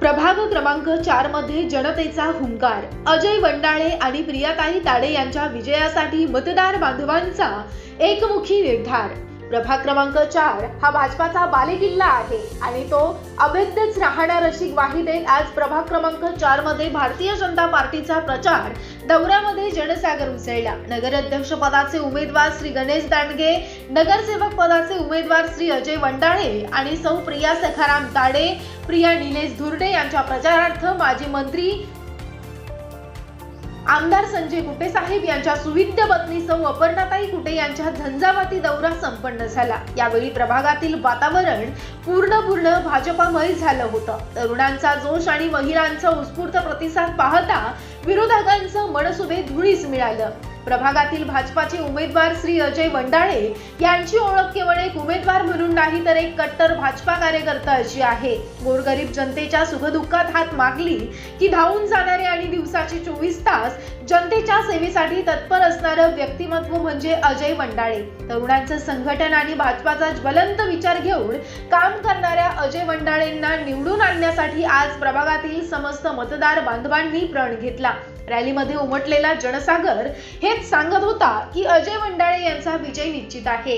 प्रभाग क्रमांक 4 मध्ये जनतेचा हुंकार, अजय वंडाळे आणि प्रियाताई ताडे यांच्या विजयासाठी मतदार बांधवांचा एकमुखी निर्धार। प्रभाग क्रमांक 4 हा भाजपाचा बालेकिल्ला आहे आणि तो अभेद्यच राहणार अशी ग्वाही देत आज प्रभाग क्रमांक 4 मध्ये भारतीय जनता पार्टीचा प्रचार दौऱ्यामध्ये जनसागर उसळला। नगराध्यक्ष पदाचे उमेदवार श्री गणेश दांडगे, नगरसेवक पदाचे उमेदवार श्री अजय वंडाळे आणि सौ प्रिया सखाराम ताडे, प्रिया निलेश धुर्डे यांच्या प्रचारार्थ माजी मंत्री आमदार संजय कुटे साहेब यांच्या सुविद्य पत्नी सौ अपर्णाताई कुटे यांच्या झंझावाती दौरा संपन्न झाला। यावेळी प्रभागातील वातावरण पूर्ण भाजपामय झालं होतं। तरुणांचा जोश आणि महिलांचा उत्स्फूर्त प्रतिसाद पाहता विरोधकांचं मनसुबे धुळीस मिळालं। प्रभागातील भाजपाचे उमेदवार श्री अजय वंडाळे यांची ओळख केवळ एक उमेदवार म्हणून नाही तर एक कट्टर भाजपा कार्यकर्ता अशी आहे। गोरगरीब जनतेच्या सुखदुःखात हात मागली की धावून जाणारे आणि दिवसाचे 24 तास जनतेच्या सेवेसाठी तत्पर असणारं व्यक्तिमत्व म्हणजे अजय वंडाळे। तरुणांचं संघटन आणि भाजपाचा ज्वलंत विचार घेऊन काम करणाऱ्या अजय वंडाळेंना निवडून आणण्यासाठी आज प्रभागातील समस्त मतदार बांधवांनी प्रण घेतला। रॅलीमध्ये उमटलेला जनसागर हेच सांगत होता की अजय वंडाळे यांचा विजय निश्चित आहे।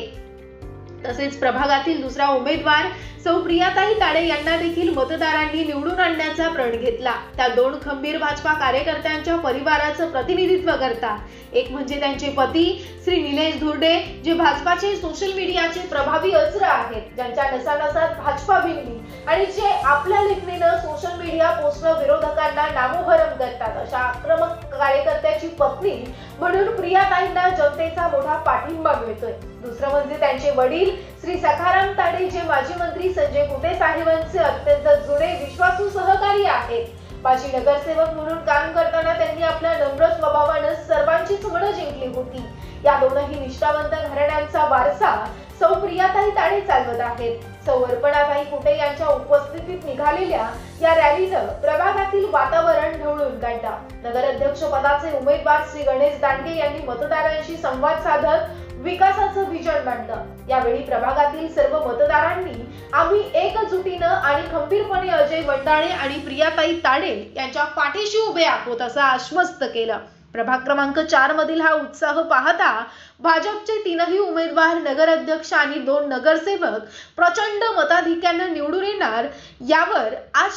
तसेच प्रभागातील दुसरा उमेदवार सौ प्रियाताई ताडे यांना देखील मतदारांनी निवडून आणण्याचा प्रण घेतला। त्या दोन खंबीर भाजपा कार्यकर्त्यांच्या परिवाराचं प्रतिनिधित्व करतात। एक म्हणजे त्यांचे पती श्री निलेश धुर्डे, जे भाजपाचे सोशल मीडियाचे प्रभावी अस्त्र आहेत, ज्यांच्या नसानसात भाजपा भिनली आणि जे आपल्या लेखणीनं सोशल मीडिया पोस्टनं विरोधकांना नामोहरम करतात। अशा आक्रमक कार्यकर्त्याची पत्नी म्हणून प्रियाताईंना जनतेचा मोठा पाठिंबा मिळतोय। दुसरं म्हणजे त्यांचे वडील श्री सखाराम ताडे, जे माजी मंत्री संजय कुटे साहेबांचे अत्यंत जुने विश्वासू सहकारी आहेत। माजी नगरसेवक म्हणून काम करताना त्यांनी आपल्या नम्र स्वभावाने सर्वांचीच मनं जिंकली होती। या दोनही निष्ठावंत घराण्यांचा वारसा सौ प्रियाताई ताडे चालवत आहेत। सौ अपर्णाताई कुटे यांच्या उपस्थितीत निघालेल्या या रॅलीनं प्रभागातील वातावरण ढवळून काढलं। नगराध्यक्ष पदाचे उमेदवार श्री गणेश दांडगे यांनी मतदारांशी संवाद साधत विकासाचं विजन मांडलं। यावेळी प्रभागातील सर्व मतदारांनी आम्ही एकजुटीनं आणि खंबीरपणे अजय वंडाळे आणि प्रियाताई ताडे यांच्या पाठीशी उभे आहोत असं आश्वस्त केलं। प्रभाग क्रमांक 4 मधील हा उत्साह पाहता भाजपचे तीनही उमेदवार, नगराध्यक्ष आणि 2 नगरसेवक प्रचंड मताधिक्याने निवडून येणार यावर आज